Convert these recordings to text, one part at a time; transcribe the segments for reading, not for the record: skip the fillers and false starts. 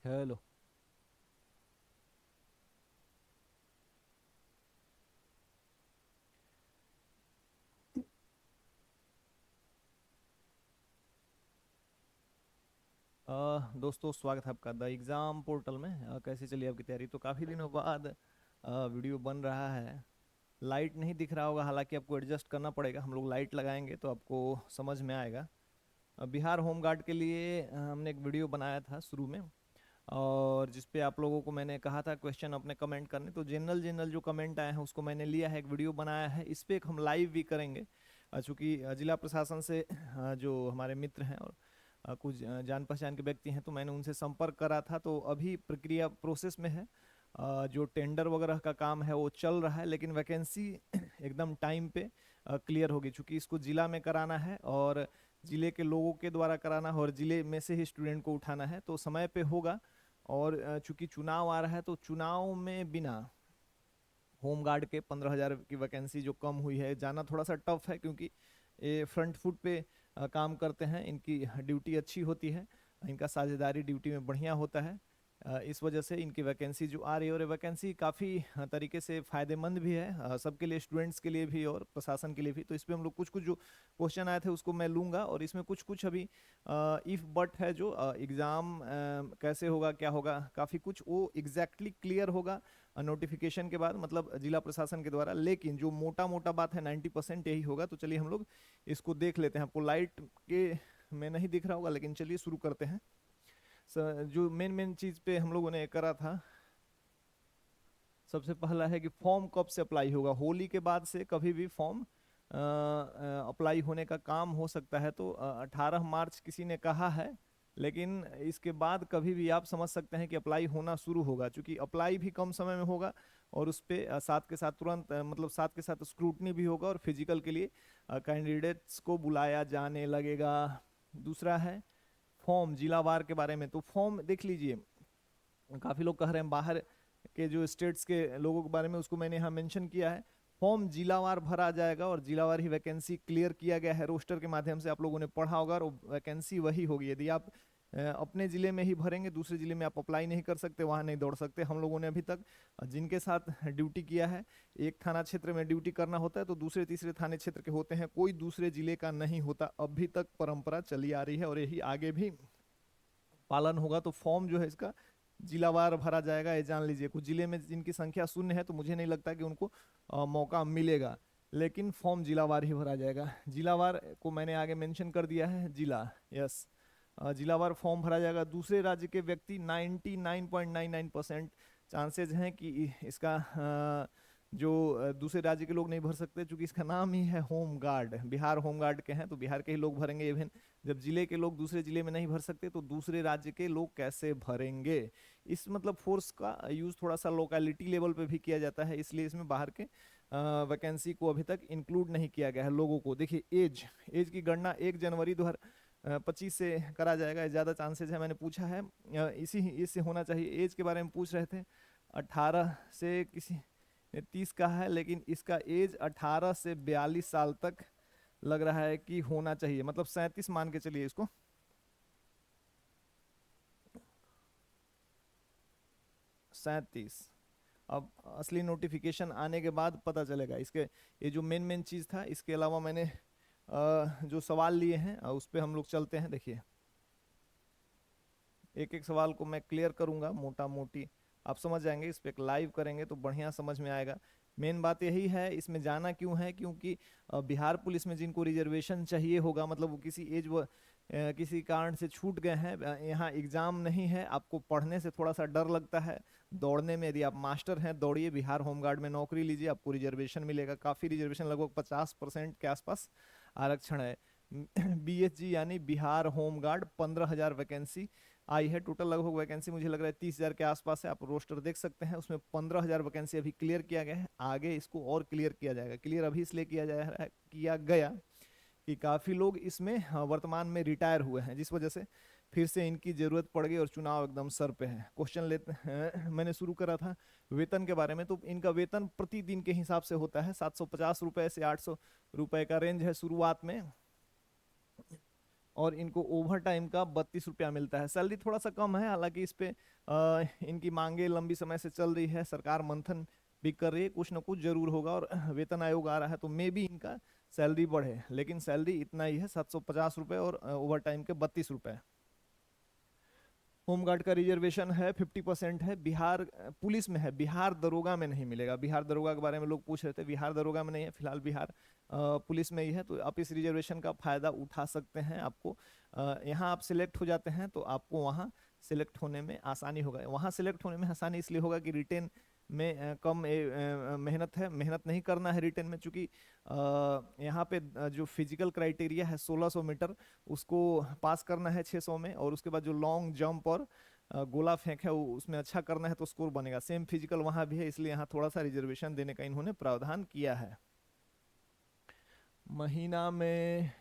Hello. दोस्तों, स्वागत है आपका द एग्ज़ाम पोर्टल में। कैसे चली आपकी तैयारी? तो काफ़ी दिनों बाद वीडियो बन रहा है। लाइट नहीं दिख रहा होगा, हालांकि आपको एडजस्ट करना पड़ेगा। हम लोग लाइट लगाएंगे तो आपको समझ में आएगा। बिहार होम गार्ड के लिए हमने एक वीडियो बनाया था शुरू में, और जिस पे आप लोगों को मैंने कहा था क्वेश्चन अपने कमेंट करने। तो जनरल जनरल जो कमेंट आए हैं उसको मैंने लिया है, एक वीडियो बनाया है। इस पे एक हम लाइव भी करेंगे, चूँकि जिला प्रशासन से जो हमारे मित्र हैं और कुछ जान पहचान के व्यक्ति हैं, तो मैंने उनसे संपर्क करा था। तो अभी प्रक्रिया प्रोसेस में है। जो टेंडर वगैरह का काम है वो चल रहा है, लेकिन वैकेंसी एकदम टाइम पे क्लियर होगी, चूँकि इसको जिला में कराना है और जिले के लोगों के द्वारा कराना है और जिले में से ही स्टूडेंट को उठाना है, तो समय पे होगा। और चूंकि चुनाव आ रहा है, तो चुनाव में बिना होम गार्ड के 15,000 की वैकेंसी जो कम हुई है, जाना थोड़ा सा टफ है, क्योंकि ये फ्रंट फुट पे काम करते हैं। इनकी ड्यूटी अच्छी होती है, इनका साझेदारी ड्यूटी में बढ़िया होता है। इस वजह से इनकी वैकेंसी जो आ रही है, और ये वैकेंसी काफ़ी तरीके से फ़ायदेमंद भी है, सबके लिए, स्टूडेंट्स के लिए भी और प्रशासन के लिए भी। तो इस पे हम लोग कुछ कुछ जो क्वेश्चन आए थे उसको मैं लूँगा, और इसमें कुछ कुछ अभी इफ़ बट है, जो एग्ज़ाम कैसे होगा, क्या होगा, काफ़ी कुछ वो एग्जैक्टली क्लियर होगा नोटिफिकेशन के बाद, मतलब जिला प्रशासन के द्वारा। लेकिन जो मोटा मोटा बात है 90% यही होगा। तो चलिए हम लोग इसको देख लेते हैं। आपको लाइट के में नहीं दिख रहा होगा, लेकिन चलिए शुरू करते हैं। जो मेन मेन चीज पे हम लोगों ने करा था, सबसे पहला है कि फॉर्म कब से अप्लाई होगा। होली के बाद से कभी भी फॉर्म अप्लाई होने का काम हो सकता है। तो 18 मार्च किसी ने कहा है, लेकिन इसके बाद कभी भी आप समझ सकते हैं कि अप्लाई होना शुरू होगा, क्योंकि अप्लाई भी कम समय में होगा, और उस पर साथ के साथ तुरंत मतलब साथ के साथ स्क्रूटनी भी होगा, और फिजिकल के लिए कैंडिडेट्स को बुलाया जाने लगेगा। दूसरा है फॉर्म जिलावार के बारे में। तो फॉर्म देख लीजिए, काफ़ी लोग कह रहे हैं बाहर के जो स्टेट्स के लोगों के बारे में, उसको मैंने यहाँ मेंशन किया है। फॉर्म जिलावार भरा जाएगा, और जिलावार ही वैकेंसी क्लियर किया गया है रोस्टर के माध्यम से। आप लोगों ने पढ़ा होगा, और वैकेंसी वही होगी। यदि आप अपने ज़िले में ही भरेंगे, दूसरे ज़िले में आप अप्लाई नहीं कर सकते, वहाँ नहीं दौड़ सकते। हम लोगों ने अभी तक जिनके साथ ड्यूटी किया है, एक थाना क्षेत्र में ड्यूटी करना होता है तो दूसरे तीसरे थाने क्षेत्र के होते हैं, कोई दूसरे जिले का नहीं होता। अभी तक परंपरा चली आ रही है, और यही आगे भी पालन होगा। तो फॉर्म जो है इसका जिलावार भरा जाएगा, ये जान लीजिए। कुछ जिले में जिनकी संख्या शून्य है, तो मुझे नहीं लगता कि उनको मौका मिलेगा, लेकिन फॉर्म जिलावार ही भरा जाएगा। जिलावार को मैंने आगे मेंशन कर दिया है, जिला, यस। जिलावार फॉर्म भरा जाएगा। दूसरे राज्य के व्यक्ति 99.99% चांसेज हैं कि इसका जो दूसरे राज्य के लोग नहीं भर सकते, क्योंकि इसका नाम ही है home guard. Bihar home guard के हैं, तो बिहार के ही लोग भरेंगे। इवन जब जिले के लोग दूसरे जिले में नहीं भर सकते, तो दूसरे राज्य के लोग कैसे भरेंगे? इस मतलब फोर्स का यूज थोड़ा सा लोकेलिटी लेवल पे भी किया जाता है, इसलिए इसमें बाहर के वैकेंसी को अभी तक इंक्लूड नहीं किया गया है लोगों को। देखिए, एज एज की गणना 1 जनवरी 2025 से करा जाएगा। ज़्यादा चांसेस है, मैंने पूछा है, इसी इससे होना चाहिए। एज के बारे में पूछ रहे थे, 18 से किसी ने 30 कहा है, लेकिन इसका एज 18 से 42 साल तक लग रहा है कि होना चाहिए, मतलब 37 मान के चलिए इसको। 37। अब असली नोटिफिकेशन आने के बाद पता चलेगा इसके। ये जो मेन मेन चीज़ था, इसके अलावा मैंने जो सवाल लिए हैं उस पर हम लोग चलते हैं। देखिए, एक एक सवाल को मैं क्लियर करूंगा मोटा मोटी, आप समझ जाएंगे। इस पर एक लाइव करेंगे तो बढ़िया समझ में आएगा। मेन बात यही है, इसमें जाना क्यों है, क्योंकि बिहार पुलिस में जिनको रिजर्वेशन चाहिए होगा, मतलब वो किसी एज किसी कारण से छूट गए हैं, यहाँ एग्जाम नहीं है, आपको पढ़ने से थोड़ा सा डर लगता है, दौड़ने में। यदि आप मास्टर हैं, दौड़िए, बिहार होमगार्ड में नौकरी लीजिए, आपको रिजर्वेशन मिलेगा। काफ़ी रिजर्वेशन, लगभग 50% के आसपास आरक्षण है। BHG यानी बिहार होमगार्ड, 15,000 वैकेंसी आई है टोटल। लगभग वैकेंसी मुझे लग रहा है 30,000 के आसपास है। आप रोस्टर देख सकते हैं, उसमें 15,000 वैकेंसी अभी क्लियर किया गया है। आगे इसको और क्लियर किया जाएगा। क्लियर अभी इसलिए किया जा रहा है, किया गया कि काफ़ी लोग इसमें वर्तमान में रिटायर हुए हैं, जिस वजह से फिर से इनकी जरूरत पड़ गई, और चुनाव एकदम सर पे है। क्वेश्चन लेते हैं। मैंने शुरू करा था वेतन के बारे में। तो इनका वेतन प्रतिदिन के हिसाब से होता है। 750 रुपए से 800 रुपए का रेंज है शुरुआत में, और इनको ओवर टाइम का 32 रुपया मिलता है। सैलरी थोड़ा सा कम है, हालांकि इस पे इनकी मांगे लंबी समय से चल रही है, सरकार मंथन भी कर रही है, कुछ ना कुछ जरूर होगा, और वेतन आयोग आ रहा है तो मे भी इनका सैलरी बढ़े, लेकिन सैलरी इतना ही है, 750 रुपये, और ओवर टाइम के 32 रुपये। होमगार्ड का रिजर्वेशन है 50% है। बिहार पुलिस में है, बिहार दरोगा में नहीं मिलेगा। बिहार दरोगा के बारे में लोग पूछ रहे थे, बिहार दरोगा में नहीं है, फिलहाल बिहार पुलिस में ही है। तो आप इस रिजर्वेशन का फायदा उठा सकते हैं। आपको यहाँ आप सिलेक्ट हो जाते हैं तो आपको वहाँ सिलेक्ट होने में आसानी होगा। वहाँ सिलेक्ट होने में आसानी इसलिए होगा कि रिटेन में कम मेहनत है, मेहनत नहीं करना है रिटेन में, चूंकि यहाँ पे जो फिजिकल क्राइटेरिया है 1600 मीटर, उसको पास करना है 600 में, और उसके बाद जो लॉन्ग जंप और गोला फेंक है उसमें अच्छा करना है तो स्कोर बनेगा। सेम फिजिकल वहाँ भी है, इसलिए यहाँ थोड़ा सा रिजर्वेशन देने का इन्होंने प्रावधान किया है। महीना में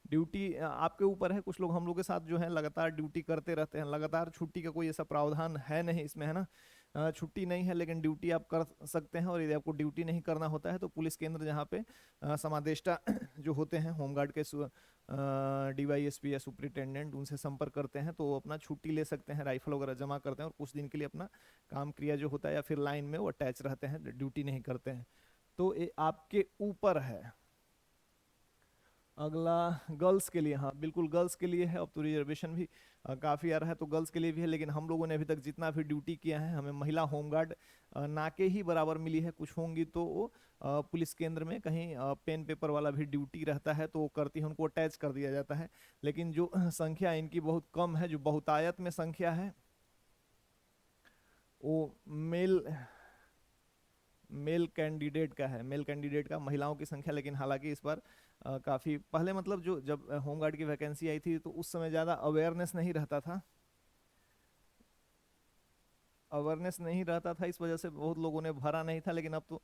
ड्यूटी आपके ऊपर है। कुछ लोग हम लोग के साथ जो है लगातार ड्यूटी करते रहते हैं, लगातार छुट्टी का कोई ऐसा प्रावधान है नहीं इसमें, है ना। छुट्टी नहीं है, लेकिन ड्यूटी आप कर सकते हैं। और यदि आपको ड्यूटी नहीं करना होता है तो पुलिस केंद्र जहाँ पे समादेष्टा जो होते हैं होमगार्ड के डीवाईएसपी या सुपरिटेंडेंट, उनसे संपर्क करते हैं तो वो अपना छुट्टी ले सकते हैं, राइफल वगैरह जमा करते हैं और कुछ दिन के लिए अपना काम क्रिया जो होता है या फिर लाइन में वो अटैच रहते हैं, ड्यूटी नहीं करते हैं। तो ये आपके ऊपर है। अगला गर्ल्स के लिए, हाँ बिल्कुल गर्ल्स के लिए है। अब तो रिजर्वेशन भी काफ़ी आ रहा है तो गर्ल्स के लिए भी है, लेकिन हम लोगों ने अभी तक जितना भी ड्यूटी किया है हमें महिला होमगार्ड ना के ही बराबर मिली है। कुछ होंगी तो वो पुलिस केंद्र में कहीं पेन पेपर वाला भी ड्यूटी रहता है तो वो करती है, उनको अटैच कर दिया जाता है। लेकिन जो संख्या इनकी बहुत कम है, जो बहुतायत में संख्या है, वो मेल मेल कैंडिडेट का है, मेल कैंडिडेट का, महिलाओं की संख्या। लेकिन हालांकि इस बार काफी पहले, मतलब जो जब होमगार्ड की वैकेंसी आई थी तो उस समय ज्यादा अवेयरनेस नहीं रहता था, अवेयरनेस नहीं रहता था, इस वजह से बहुत लोगों ने भरा नहीं था। लेकिन अब तो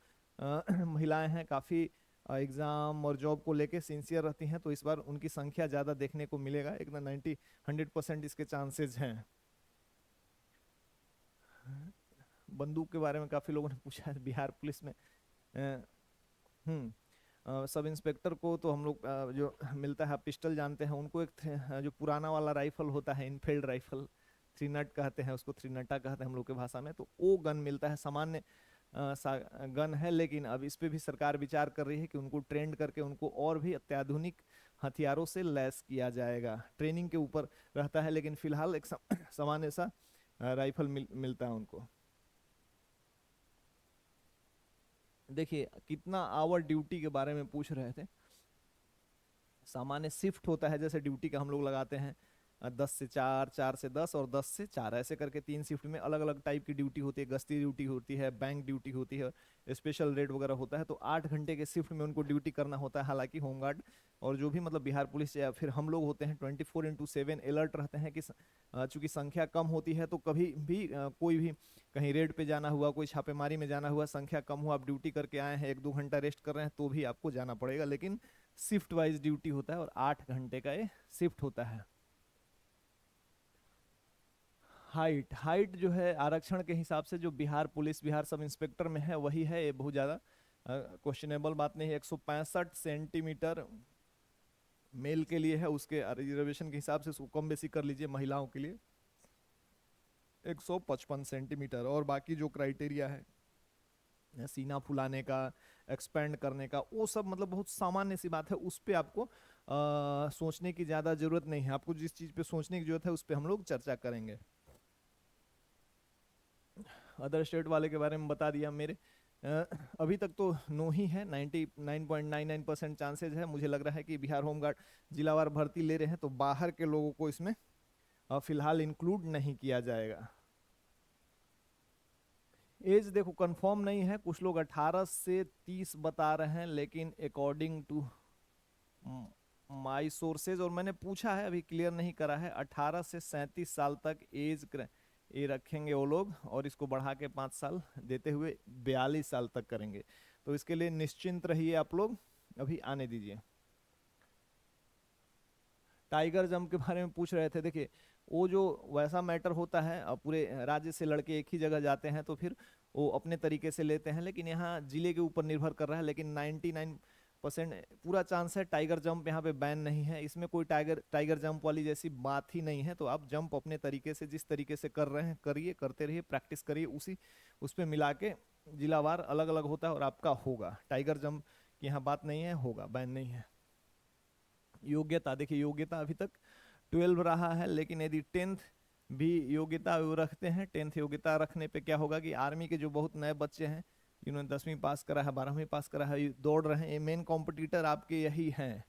महिलाएं हैं काफी, एग्जाम और जॉब को लेके सिंसियर रहती हैं, तो इस बार उनकी संख्या ज्यादा देखने को मिलेगा, एकदम 100% इसके चांसेस हैं। बंदूक के बारे में काफी लोगों ने पूछा है बिहार पुलिस में। सब इंस्पेक्टर को तो हम लोग जो मिलता है, पिस्टल जानते हैं उनको, एक जो पुराना वाला राइफल होता है, इनफील्ड राइफल, थ्री नट कहते हैं उसको, थ्री नट्टा कहते हैं हम लोग के भाषा में, तो वो गन मिलता है। सामान्य गन है, लेकिन अब इस पे भी सरकार विचार कर रही है कि उनको ट्रेंड करके उनको और भी अत्याधुनिक हथियारों से लैस किया जाएगा। ट्रेनिंग के ऊपर रहता है, लेकिन फिलहाल एक सामान्य सा राइफल मिलता है उनको। देखिए कितना आवर ड्यूटी के बारे में पूछ रहे थे। सामान्य शिफ्ट होता है, जैसे ड्यूटी का हम लोग लगाते हैं 10 से 4, 4 से 10 और 10 से 4, ऐसे करके 3 शिफ्ट में अलग अलग टाइप की ड्यूटी होती है। गश्ती ड्यूटी होती है, बैंक ड्यूटी होती है, स्पेशल रेड वगैरह होता है। तो 8 घंटे के शिफ्ट में उनको ड्यूटी करना होता है। हालांकि होमगार्ड और जो भी मतलब बिहार पुलिस या फिर हम लोग होते हैं 24x7 अलर्ट रहते हैं कि चूंकि संख्या कम होती है तो कभी भी कोई भी कहीं रेड पे जाना हुआ, कोई छापेमारी में जाना हुआ, संख्या कम हुआ, आप ड्यूटी करके आए हैं, 1-2 घंटा रेस्ट कर रहे हैं तो भी आपको जाना पड़ेगा। लेकिन शिफ्ट वाइज ड्यूटी होता है और 8 घंटे का ये शिफ्ट होता है। हाइट, हाइट जो है आरक्षण के हिसाब से जो Bihar police, Bihar sub inspector में है वही है। ये बहुत ज़्यादा क्वेश्चनेबल बात नहीं है। 165 सेंटीमीटर मेल के लिए है, उसके रिजर्वेशन के हिसाब से उसको कम बेसी कर लीजिए। महिलाओं के लिए 155 सेंटीमीटर, और बाकी जो क्राइटेरिया है सीना फुलाने का, एक्सपेंड करने का, वो सब मतलब बहुत सामान्य सी बात है। उस पर आपको सोचने की ज़्यादा जरूरत नहीं है। आपको जिस चीज़ पे सोचने की जरूरत है उस पर हम लोग चर्चा करेंगे। अदर स्टेट वाले के बारे में बता दिया। मेरे अभी तक तो नो ही है, 99.99% चांसेज है। मुझे लग रहा है कि बिहार होमगार्ड जिलावार भर्ती ले रहे हैं तो बाहर के लोगों को इसमें फिलहाल इंक्लूड नहीं किया जाएगा। एज देखो कंफर्म नहीं है, कुछ लोग 18 से 30 बता रहे हैं, लेकिन अकॉर्डिंग टू माई सोर्सेज, और मैंने पूछा है अभी क्लियर नहीं करा है, 18 से 37 साल तक एज ये रखेंगे वो लोग, और इसको बढ़ा के 5 साल देते हुए 42 साल तक करेंगे। तो इसके लिए निश्चिंत रहिए आप लोग, अभी आने दीजिए। टाइगर जंप के बारे में पूछ रहे थे। देखिए वो जो वैसा मैटर होता है, पूरे राज्य से लड़के एक ही जगह जाते हैं तो फिर वो अपने तरीके से लेते हैं, लेकिन यहाँ जिले के ऊपर निर्भर कर रहा है। लेकिन परसेंट पूरा चांस है। टाइगर जंप यहाँ पे बैन नहीं है, इसमें कोई टाइगर टाइगर जंप वाली जैसी बात ही नहीं है। तो आप जंप अपने तरीके से जिस तरीके से कर रहे हैं करिए, करते रहिए, प्रैक्टिस करिए, उसी उस पे मिला के जिलावार अलग अलग होता है और आपका होगा। टाइगर जंप की यहाँ बात नहीं है, होगा, बैन नहीं है। योग्यता देखिए, योग्यता अभी तक 12 रहा है, लेकिन यदि 10th भी योग्यता वो रखते हैं, 10th योग्यता रखने पे क्या होगा कि आर्मी के जो बहुत नए बच्चे हैं जिन्होंने 10वीं पास करा है, 12वीं पास करा है, दौड़ रहे हैं, ये मेन कॉम्पिटिटर आपके यही हैं।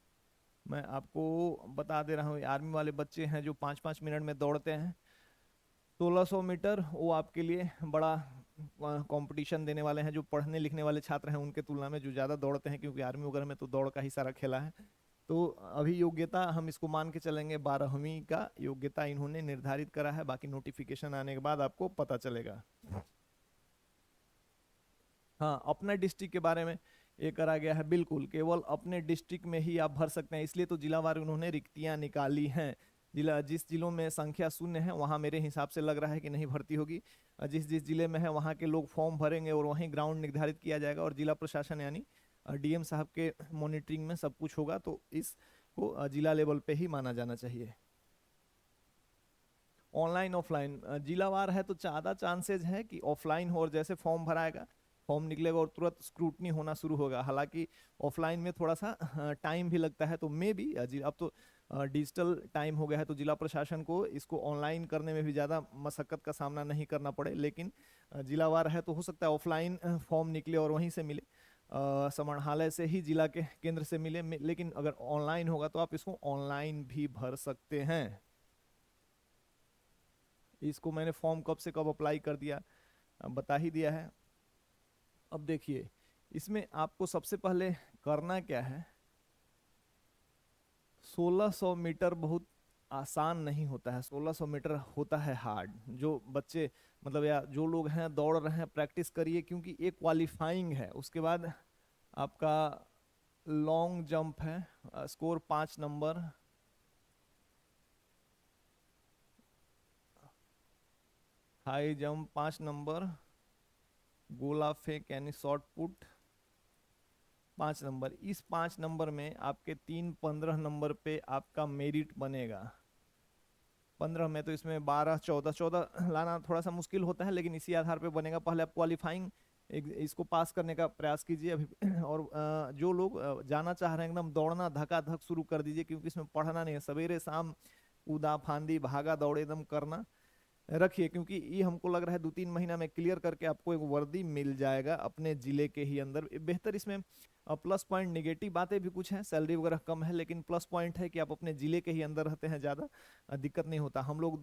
मैं आपको बता दे रहा हूँ, आर्मी वाले बच्चे हैं जो 5-5 मिनट में दौड़ते हैं 1600 मीटर, वो आपके लिए बड़ा कंपटीशन देने वाले हैं। जो पढ़ने लिखने वाले छात्र हैं उनके तुलना में जो ज़्यादा दौड़ते हैं, क्योंकि आर्मी वगैरह में तो दौड़ का ही सारा खेला है। तो अभी योग्यता हम इसको मान के चलेंगे 12वीं का योग्यता इन्होंने निर्धारित करा है, बाकी नोटिफिकेशन आने के बाद आपको पता चलेगा। हाँ, अपने डिस्ट्रिक्ट के बारे में ये करा गया है, बिल्कुल केवल अपने डिस्ट्रिक्ट में ही आप भर सकते हैं, इसलिए तो जिलावार उन्होंने रिक्तियां निकाली हैं। जिला जिस जिलों में संख्या शून्य है वहां मेरे हिसाब से लग रहा है कि नहीं भर्ती होगी। जिस जिस जिले में है वहां के लोग फॉर्म भरेंगे और वहीं ग्राउंड निर्धारित किया जाएगा, और जिला प्रशासन यानी डीएम साहब के मॉनिटरिंग में सब कुछ होगा। तो इसको जिला लेवल पे ही माना जाना चाहिए। ऑनलाइन ऑफलाइन जिलावार है तो ज्यादा चांसेस है कि ऑफलाइन हो, और जैसे फॉर्म भराएगा, फॉर्म निकलेगा और तुरंत स्क्रूटनी होना शुरू होगा। हालांकि ऑफलाइन में थोड़ा सा टाइम भी लगता है, तो मे भी अब तो डिजिटल टाइम हो गया है, तो जिला प्रशासन को इसको ऑनलाइन करने में भी ज़्यादा मशक्कत का सामना नहीं करना पड़े। लेकिन जिलावार है तो हो सकता है ऑफलाइन फॉर्म निकले और वहीं से मिले, समाहरणालय से ही, जिला के केंद्र से मिले। लेकिन अगर ऑनलाइन होगा तो आप इसको ऑनलाइन भी भर सकते हैं। इसको मैंने फॉर्म कब से कब अप्लाई कर दिया बता ही दिया है। अब देखिए, इसमें आपको सबसे पहले करना क्या है, 1600 मीटर बहुत आसान नहीं होता है, 1600 मीटर होता है हार्ड। जो बच्चे मतलब या जो लोग हैं दौड़ रहे हैं, प्रैक्टिस करिए, क्योंकि एक क्वालिफाइंग है। उसके बाद आपका लॉन्ग जंप है, score 5 number, high jump 5 number, गोला फेंक यानी शॉर्ट पुट 5 नंबर। इस 5 नंबर में आपके 3 15 नंबर पे आपका मेरिट बनेगा। 15 में तो इसमें 12 14 लाना थोड़ा सा मुश्किल होता है, लेकिन इसी आधार पे बनेगा। पहले आप क्वालिफाइंग इसको पास करने का प्रयास कीजिए अभी। और जो लोग जाना चाह रहे हैं एकदम दौड़ना धक्का धक शुरू कर दीजिए, क्योंकि इसमें पढ़ना नहीं है, सवेरे शाम कूदा फांदी भागा दौड़ एकदम करना रखिए। क्योंकि ये हमको लग रहा है 2-3 महीना में क्लियर करके आपको एक वर्दी मिल जाएगा अपने जिले के ही अंदर। बेहतर इसमें प्लस पॉइंट, निगेटिव बातें भी कुछ हैं, सैलरी वगैरह कम है, लेकिन प्लस पॉइंट है कि आप अपने जिले के ही अंदर रहते हैं, ज़्यादा दिक्कत नहीं होता। हम लोग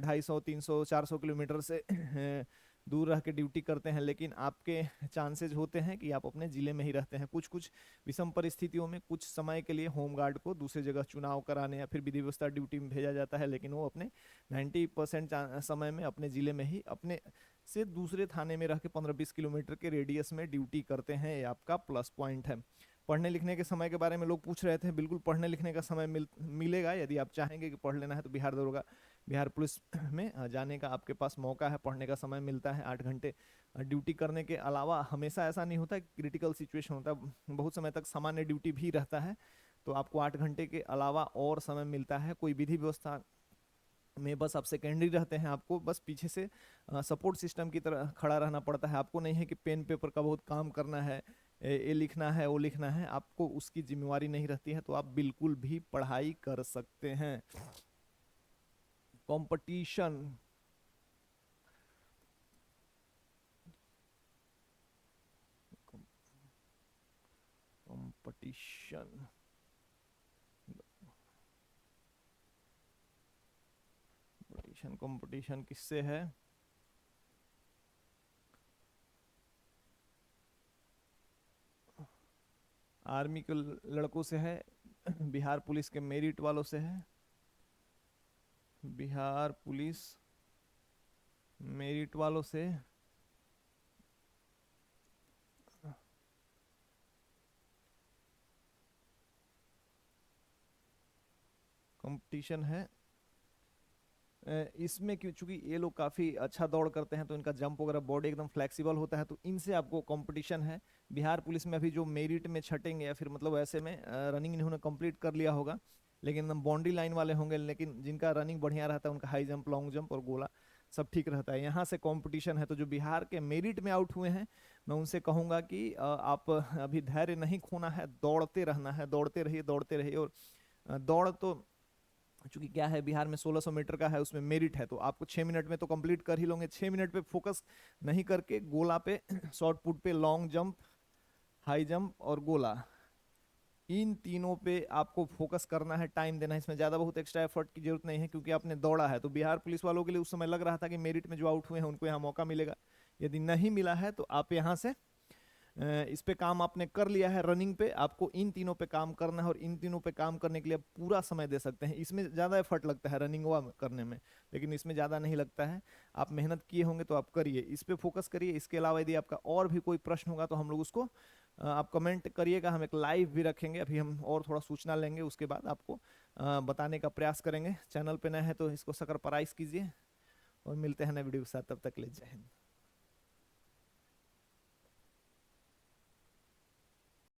250 300 400 किलोमीटर से दूर रह के ड्यूटी करते हैं, लेकिन आपके चांसेज होते हैं कि आप अपने जिले में ही रहते हैं। कुछ कुछ विषम परिस्थितियों में कुछ समय के लिए होमगार्ड को दूसरी जगह चुनाव कराने या फिर विधि व्यवस्था ड्यूटी में भेजा जाता है, लेकिन वो अपने 90% समय में अपने जिले में ही, अपने से दूसरे थाने में रह के 15-20 किलोमीटर के रेडियस में ड्यूटी करते हैं। ये आपका प्लस पॉइंट है। पढ़ने लिखने के समय के बारे में लोग पूछ रहे थे, बिल्कुल पढ़ने लिखने का समय मिलेगा। यदि आप चाहेंगे कि पढ़ लेना है तो बिहार दरोगा, बिहार पुलिस में जाने का आपके पास मौका है, पढ़ने का समय मिलता है। 8 घंटे ड्यूटी करने के अलावा, हमेशा ऐसा नहीं होता, क्रिटिकल सिचुएशन होता है, बहुत समय तक सामान्य ड्यूटी भी रहता है, तो आपको 8 घंटे के अलावा और समय मिलता है। कोई विधि व्यवस्था में बस आप सेकेंडरी रहते हैं, आपको बस पीछे से सपोर्ट सिस्टम की तरह खड़ा रहना पड़ता है। आपको नहीं है कि पेन पेपर का बहुत काम करना है, ये लिखना है वो लिखना है, आपको उसकी जिम्मेवारी नहीं रहती है, तो आप बिल्कुल भी पढ़ाई कर सकते हैं। कंपटीशन, कंपटीशन कंपटीशन कंपटीशन किससे है? आर्मी के लड़कों से है, बिहार पुलिस के मेरिट वालों से है, बिहार पुलिस मेरिट वालों से, कंपटीशन है इसमें क्यों, चूंकि ये लोग काफी अच्छा दौड़ करते हैं तो इनका जंप वगैरह बॉडी एकदम फ्लेक्सिबल होता है, तो इनसे आपको कंपटीशन है। बिहार पुलिस में अभी जो मेरिट में छटेंगे या फिर मतलब ऐसे में रनिंग इन्होंने कंप्लीट कर लिया होगा, लेकिन एकदम बाउंड्री लाइन वाले होंगे, लेकिन जिनका रनिंग बढ़िया रहता है उनका हाई जंप, लॉन्ग जंप और गोला सब ठीक रहता है। यहाँ से कंपटीशन है, तो जो बिहार के मेरिट में आउट हुए हैं मैं उनसे कहूंगा कि आप अभी धैर्य नहीं खोना है, दौड़ते रहना है, दौड़ते रहिए, दौड़ते रहिए। और दौड़ तो चूंकि क्या है, बिहार में 1600 मीटर का है, उसमें मेरिट है, तो आपको 6 मिनट में तो कंप्लीट कर ही लोगे। 6 मिनट पे फोकस नहीं करके गोला पे, शॉर्ट पुट पे, लॉन्ग जंप, हाई जंप और गोला, इन तीनों पे आपको फोकस करना है, टाइम देना है। इसमें ज्यादा बहुत एक्स्ट्रा एफर्ट की जरूरत नहीं है, क्योंकि आपने दौड़ा है। तो बिहार पुलिस वालों के लिए उस समय लग रहा था कि मेरिट में जो आउट हुए हैं उनको यहाँ मौका मिलेगा। यदि नहीं मिला है तो आप यहाँ से इस पे काम आपने कर लिया है, रनिंग पे आपको इन तीनों पे काम करना है, और इन तीनों पे काम करने के लिए आप पूरा समय दे सकते हैं। इसमें ज़्यादा एफर्ट लगता है रनिंग करने में, लेकिन इसमें ज़्यादा नहीं लगता है। आप मेहनत किए होंगे तो आप करिए, इस पे फोकस करिए। इसके अलावा यदि आपका और भी कोई प्रश्न होगा तो हम लोग उसको आप कमेंट करिएगा, हम एक लाइव भी रखेंगे। अभी हम और थोड़ा सूचना लेंगे, उसके बाद आपको बताने का प्रयास करेंगे। चैनल पे नए हैं तो इसको सब्सक्राइब कीजिए, और मिलते हैं नए वीडियो के साथ। तब तक ले जय हिंद।